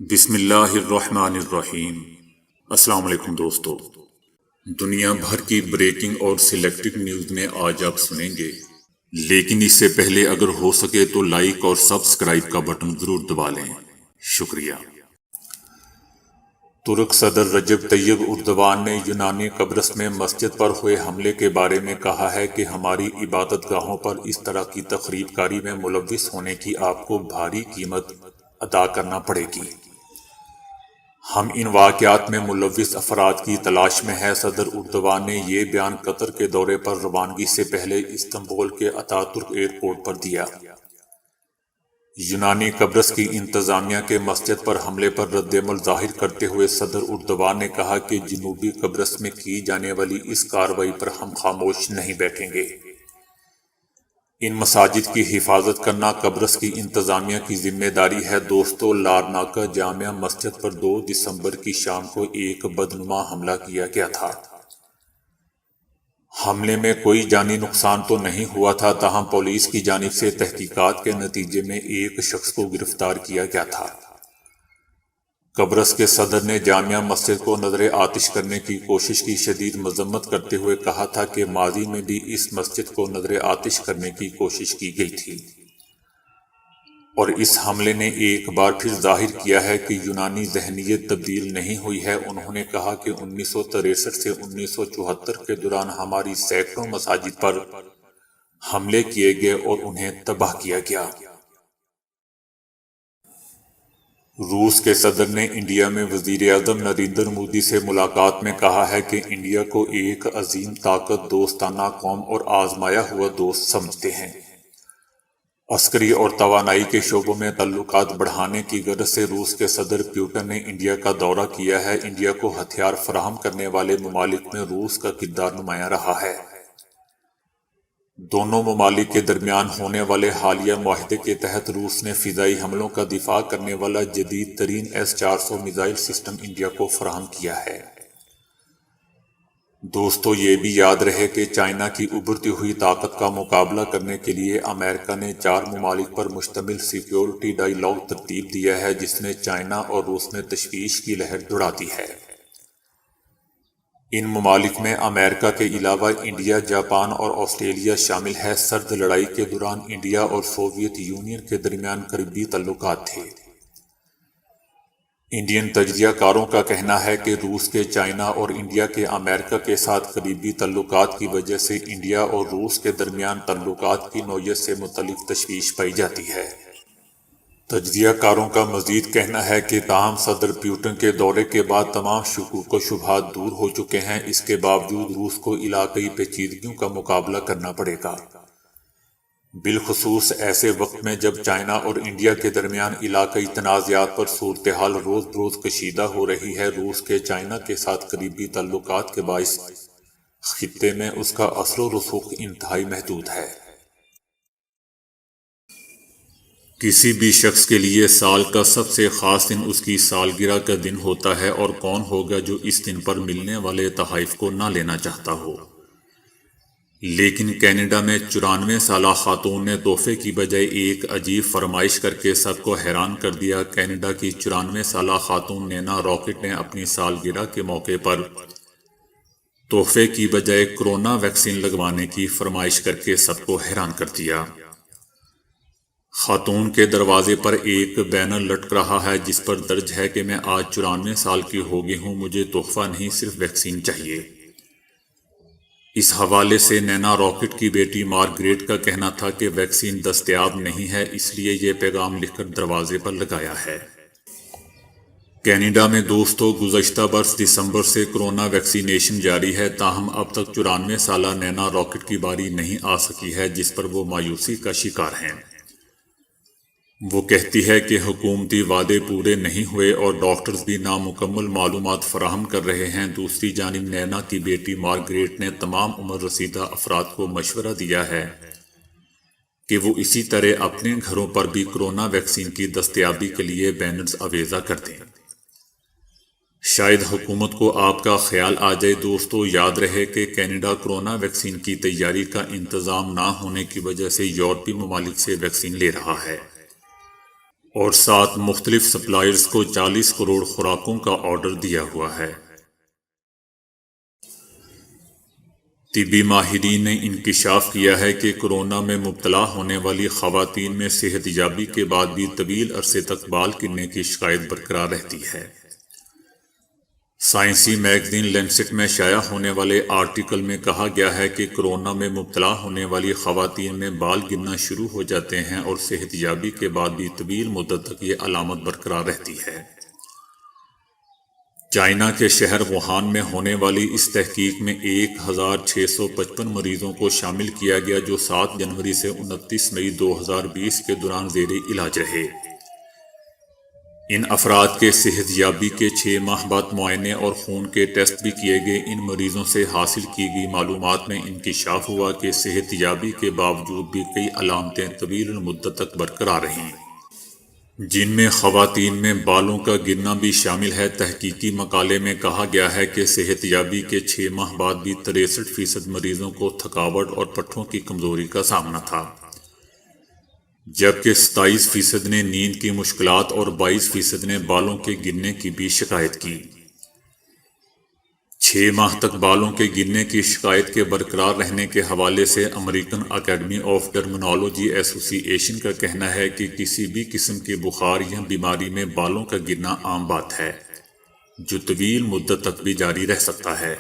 بسم اللہ الرحمن الرحیم۔ السلام علیکم دوستو، دنیا بھر کی بریکنگ اور سلیکٹڈ نیوز میں آج آپ سنیں گے، لیکن اس سے پہلے اگر ہو سکے تو لائک اور سبسکرائب کا بٹن ضرور دبا لیں، شکریہ۔ ترک صدر رجب طیب اردوان نے یونانی قبرص میں مسجد پر ہوئے حملے کے بارے میں کہا ہے کہ ہماری عبادت گاہوں پر اس طرح کی تخریب کاری میں ملوث ہونے کی آپ کو بھاری قیمت ادا کرنا پڑے گی۔ ہم ان واقعات میں ملوث افراد کی تلاش میں ہیں۔ صدر اردوان نے یہ بیان قطر کے دورے پر روانگی سے پہلے استنبول کے اتا ترک ایئرپورٹ پر دیا۔ یونانی قبرص کی انتظامیہ کے مسجد پر حملے پر رد عمل ظاہر کرتے ہوئے صدر اردوان نے کہا کہ جنوبی قبرص میں کی جانے والی اس کارروائی پر ہم خاموش نہیں بیٹھیں گے۔ ان مساجد کی حفاظت کرنا قبرص کی انتظامیہ کی ذمہ داری ہے۔ دوستو، لارناکا جامع مسجد پر 2 دسمبر کی شام کو ایک بدنما حملہ کیا گیا تھا۔ حملے میں کوئی جانی نقصان تو نہیں ہوا تھا، تاہم پولیس کی جانب سے تحقیقات کے نتیجے میں ایک شخص کو گرفتار کیا گیا تھا۔ قبرص کے صدر نے جامع مسجد کو نظر آتش کرنے کی کوشش کی شدید مذمت کرتے ہوئے کہا تھا کہ ماضی میں بھی اس مسجد کو نظر آتش کرنے کی کوشش کی گئی تھی، اور اس حملے نے ایک بار پھر ظاہر کیا ہے کہ یونانی ذہنیت تبدیل نہیں ہوئی ہے۔ انہوں نے کہا کہ 1963 سے 1974 کے دوران ہماری سینکڑوں مساجد پر حملے کیے گئے اور انہیں تباہ کیا گیا۔ روس کے صدر نے انڈیا میں وزیر اعظم نریندر مودی سے ملاقات میں کہا ہے کہ انڈیا کو ایک عظیم طاقت، دوستانہ قوم اور آزمایا ہوا دوست سمجھتے ہیں۔ عسکری اور توانائی کے شعبوں میں تعلقات بڑھانے کی غرض سے روس کے صدر پیوٹن نے انڈیا کا دورہ کیا ہے۔ انڈیا کو ہتھیار فراہم کرنے والے ممالک میں روس کا کردار نمایاں رہا ہے۔ دونوں ممالک کے درمیان ہونے والے حالیہ معاہدے کے تحت روس نے فضائی حملوں کا دفاع کرنے والا جدید ترین S-400 میزائل سسٹم انڈیا کو فراہم کیا ہے۔ دوستو، یہ بھی یاد رہے کہ چائنا کی ابھرتی ہوئی طاقت کا مقابلہ کرنے کے لیے امریکہ نے 4 ممالک پر مشتمل سیکیورٹی ڈائیلاگ ترتیب دیا ہے، جس نے چائنا اور روس میں تشویش کی لہر دوڑا دی ہے۔ ان ممالک میں امریکہ کے علاوہ انڈیا، جاپان اور آسٹریلیا شامل ہے۔ سرد لڑائی کے دوران انڈیا اور سوویت یونین کے درمیان قریبی تعلقات تھے۔ انڈین تجزیہ کاروں کا کہنا ہے کہ روس کے چائنا اور انڈیا کے امریکہ کے ساتھ قریبی تعلقات کی وجہ سے انڈیا اور روس کے درمیان تعلقات کی نوعیت سے متعلق تشویش پائی جاتی ہے۔ تجزیہ کاروں کا مزید کہنا ہے کہ تاہم صدر پیوٹن کے دورے کے بعد تمام شکوک و شبہات دور ہو چکے ہیں۔ اس کے باوجود روس کو علاقائی پیچیدگیوں کا مقابلہ کرنا پڑے گا، بالخصوص ایسے وقت میں جب چائنا اور انڈیا کے درمیان علاقائی تنازعات پر صورتحال روز بروز کشیدہ ہو رہی ہے۔ روس کے چائنا کے ساتھ قریبی تعلقات کے باعث خطے میں اس کا اثر و رسوخ انتہائی محدود ہے۔ کسی بھی شخص کے لیے سال کا سب سے خاص دن اس کی سالگرہ کا دن ہوتا ہے، اور کون ہوگا جو اس دن پر ملنے والے تحائف کو نہ لینا چاہتا ہو۔ لیکن کینیڈا میں 94 سالہ خاتون نے تحفے کی بجائے ایک عجیب فرمائش کر کے سب کو حیران کر دیا۔ کینیڈا کی 94 سالہ خاتون نینا راکٹ نے اپنی سالگرہ کے موقع پر تحفے کی بجائے کرونا ویکسین لگوانے کی فرمائش کر کے سب کو حیران کر دیا۔ خاتون کے دروازے پر ایک بینر لٹک رہا ہے جس پر درج ہے کہ میں آج 94 سال کی ہو گئی ہوں، مجھے تحفہ نہیں صرف ویکسین چاہیے۔ اس حوالے سے نینا راکٹ کی بیٹی مارگریٹ کا کہنا تھا کہ ویکسین دستیاب نہیں ہے، اس لیے یہ پیغام لکھ کر دروازے پر لگایا ہے۔ کینیڈا میں دوستو، گزشتہ برس دسمبر سے کرونا ویکسینیشن جاری ہے، تاہم اب تک 94 سالہ نینا راکٹ کی باری نہیں آ سکی ہے، جس پر وہ مایوسی کا شکار ہیں۔ وہ کہتی ہے کہ حکومتی وعدے پورے نہیں ہوئے اور ڈاکٹرز بھی نامکمل معلومات فراہم کر رہے ہیں۔ دوسری جانب نینا کی بیٹی مارگریٹ نے تمام عمر رسیدہ افراد کو مشورہ دیا ہے کہ وہ اسی طرح اپنے گھروں پر بھی کرونا ویکسین کی دستیابی کے لیے بینرز آویزاں کر دیں۔ شاید حکومت کو آپ کا خیال آ جائے۔ دوستو، یاد رہے کہ کینیڈا کرونا ویکسین کی تیاری کا انتظام نہ ہونے کی وجہ سے یورپی ممالک سے ویکسین لے رہا ہے۔ اور 7 مختلف سپلائرز کو 40 کروڑ خوراکوں کا آرڈر دیا ہوا ہے۔ طبی ماہرین نے انکشاف کیا ہے کہ کورونا میں مبتلا ہونے والی خواتین میں صحت یابی کے بعد بھی طویل عرصے تک بال گرنے کی شکایت برقرار رہتی ہے۔ سائنسی میگزین لینسٹ میں شائع ہونے والے آرٹیکل میں کہا گیا ہے کہ کورونا میں مبتلا ہونے والی خواتین میں بال گرنا شروع ہو جاتے ہیں اور صحت یابی کے بعد بھی طویل مدت تک یہ علامت برقرار رہتی ہے۔ چائنا کے شہر ووہان میں ہونے والی اس تحقیق میں 1655 مریضوں کو شامل کیا گیا جو 7 جنوری سے 29 مئی 2020 کے دوران زیر علاج رہے۔ ان افراد کے صحت یابی کے 6 ماہ بعد معائنے اور خون کے ٹیسٹ بھی کیے گئے۔ ان مریضوں سے حاصل کی گئی معلومات میں انکشاف ہوا کہ صحت یابی کے باوجود بھی کئی علامتیں طویل المدت تک برقرار رہیں، جن میں خواتین میں بالوں کا گرنا بھی شامل ہے۔ تحقیقی مقالے میں کہا گیا ہے کہ صحت یابی کے 6 ماہ بعد بھی 63% مریضوں کو تھکاوٹ اور پٹھوں کی کمزوری کا سامنا تھا، جبکہ 27% نے نیند کی مشکلات اور 22% نے بالوں کے گرنے کی بھی شکایت کی۔ 6 ماہ تک بالوں کے گرنے کی شکایت کے برقرار رہنے کے حوالے سے امریکن اکیڈمی آف ڈرمنالوجی ایسوسی ایشن کا کہنا ہے کہ کسی بھی قسم کے بخار یا بیماری میں بالوں کا گرنا عام بات ہے، جو طویل مدت تک بھی جاری رہ سکتا ہے۔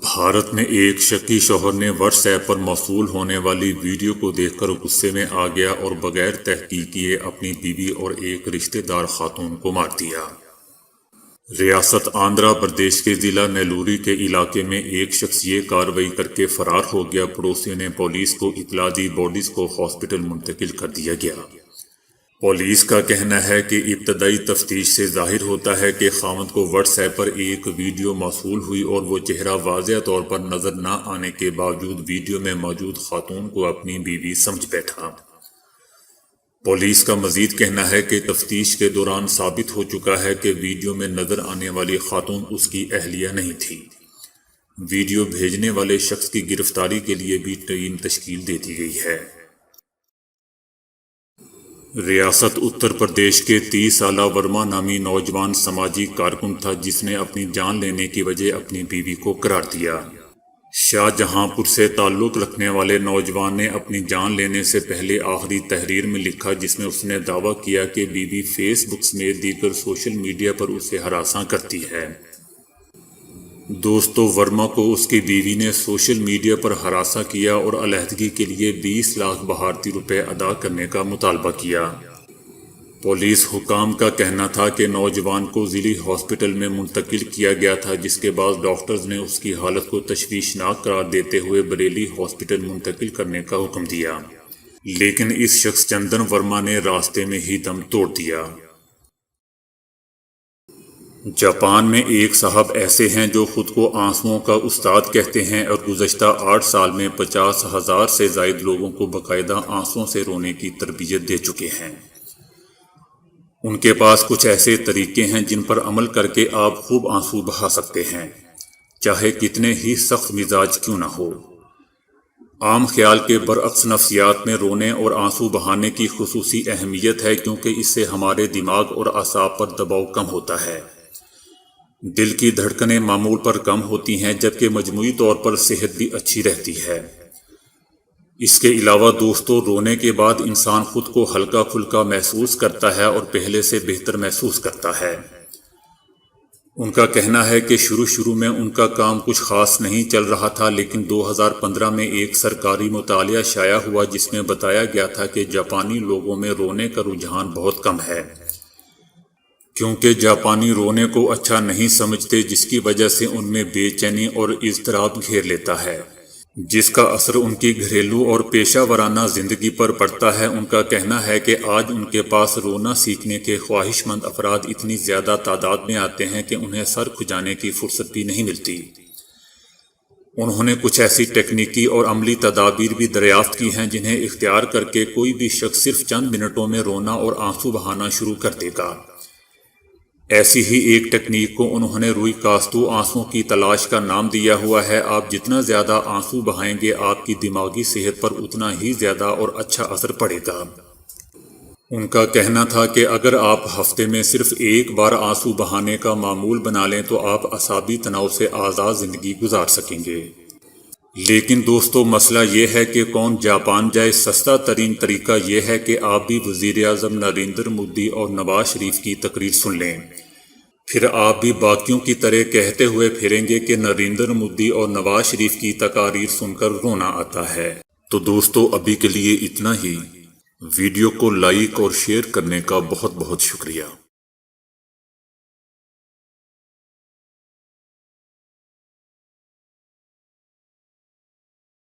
بھارت میں ایک شکی شوہر نے واٹس ایپ پر موصول ہونے والی ویڈیو کو دیکھ کر غصے میں آ گیا اور بغیر تحقیق کیے اپنی بیوی اور ایک رشتہ دار خاتون کو مار دیا۔ ریاست آندھرا پردیش کے ضلع نیلوری کے علاقے میں ایک شخص یہ کارروائی کر کے فرار ہو گیا۔ پڑوسیوں نے پولیس کو اطلاع دی، باڈیز کو ہاسپٹل منتقل کر دیا گیا۔ پولیس کا کہنا ہے کہ ابتدائی تفتیش سے ظاہر ہوتا ہے کہ خاوند کو واٹس ایپ پر ایک ویڈیو موصول ہوئی اور وہ چہرہ واضح طور پر نظر نہ آنے کے باوجود ویڈیو میں موجود خاتون کو اپنی بیوی سمجھ بیٹھا۔ پولیس کا مزید کہنا ہے کہ تفتیش کے دوران ثابت ہو چکا ہے کہ ویڈیو میں نظر آنے والی خاتون اس کی اہلیہ نہیں تھی۔ ویڈیو بھیجنے والے شخص کی گرفتاری کے لیے بھی ٹیم تشکیل دے دی گئی ہے۔ ریاست اتر پردیش کے 30 سالہ ورما نامی نوجوان سماجی کارکن تھا جس نے اپنی جان لینے کی وجہ اپنی بیوی کو قرار دیا۔ شاہ جہاں پور سے تعلق رکھنے والے نوجوان نے اپنی جان لینے سے پہلے آخری تحریر میں لکھا جس میں اس نے دعویٰ کیا کہ بیوی فیس بک سمیت دیگر سوشل میڈیا پر اسے ہراساں کرتی ہے۔ دوستو ورما کو اس کی بیوی نے سوشل میڈیا پر ہراساں کیا اور علیحدگی کے لیے 20 لاکھ بھارتی روپے ادا کرنے کا مطالبہ کیا۔ پولیس حکام کا کہنا تھا کہ نوجوان کو ضلعی ہاسپٹل میں منتقل کیا گیا تھا، جس کے بعد ڈاکٹرز نے اس کی حالت کو تشویشناک قرار دیتے ہوئے بریلی ہاسپٹل منتقل کرنے کا حکم دیا، لیکن اس شخص چندن ورما نے راستے میں ہی دم توڑ دیا۔ جاپان میں ایک صاحب ایسے ہیں جو خود کو آنسوؤں کا استاد کہتے ہیں اور گزشتہ 8 سال میں 50,000 سے زائد لوگوں کو باقاعدہ آنسوؤں سے رونے کی تربیت دے چکے ہیں۔ ان کے پاس کچھ ایسے طریقے ہیں جن پر عمل کر کے آپ خوب آنسو بہا سکتے ہیں، چاہے کتنے ہی سخت مزاج کیوں نہ ہو۔ عام خیال کے برعکس نفسیات میں رونے اور آنسو بہانے کی خصوصی اہمیت ہے، کیونکہ اس سے ہمارے دماغ اور اعصاب پر دباؤ کم ہوتا ہے، دل کی دھڑکنیں معمول پر کم ہوتی ہیں، جبکہ مجموعی طور پر صحت بھی اچھی رہتی ہے۔ اس کے علاوہ دوستو، رونے کے بعد انسان خود کو ہلکا پھلکا محسوس کرتا ہے اور پہلے سے بہتر محسوس کرتا ہے۔ ان کا کہنا ہے کہ شروع میں ان کا کام کچھ خاص نہیں چل رہا تھا، لیکن 2015 میں ایک سرکاری مطالعہ شائع ہوا جس میں بتایا گیا تھا کہ جاپانی لوگوں میں رونے کا رجحان بہت کم ہے، کیونکہ جاپانی رونے کو اچھا نہیں سمجھتے، جس کی وجہ سے ان میں بے چینی اور اضطراب گھیر لیتا ہے، جس کا اثر ان کی گھریلو اور پیشہ ورانہ زندگی پر پڑتا ہے۔ ان کا کہنا ہے کہ آج ان کے پاس رونا سیکھنے کے خواہش مند افراد اتنی زیادہ تعداد میں آتے ہیں کہ انہیں سر کھجانے کی فرصت بھی نہیں ملتی۔ انہوں نے کچھ ایسی ٹیکنیکی اور عملی تدابیر بھی دریافت کی ہیں جنہیں اختیار کر کے کوئی بھی شخص صرف چند منٹوں میں رونا اور آنسو بہانا شروع کر دے گا۔ ایسی ہی ایک ٹیکنیک کو انہوں نے روئی کاستو آنسوؤں کی تلاش کا نام دیا ہوا ہے۔ آپ جتنا زیادہ آنسو بہائیں گے، آپ کی دماغی صحت پر اتنا ہی زیادہ اور اچھا اثر پڑے گا۔ ان کا کہنا تھا کہ اگر آپ ہفتے میں صرف ایک بار آنسو بہانے کا معمول بنا لیں تو آپ اعصابی تناؤ سے آزاد زندگی گزار سکیں گے۔ لیکن دوستو، مسئلہ یہ ہے کہ کون جاپان جائے؟ سستا ترین طریقہ یہ ہے کہ آپ بھی وزیر اعظم نریندر مودی اور نواز شریف کی تقریر سن لیں، پھر آپ بھی باقیوں کی طرح کہتے ہوئے پھریں گے کہ نریندر مودی اور نواز شریف کی تقاریر سن کر رونا آتا ہے۔ تو دوستو، ابھی کے لیے اتنا ہی۔ ویڈیو کو لائک اور شیئر کرنے کا بہت بہت شکریہ۔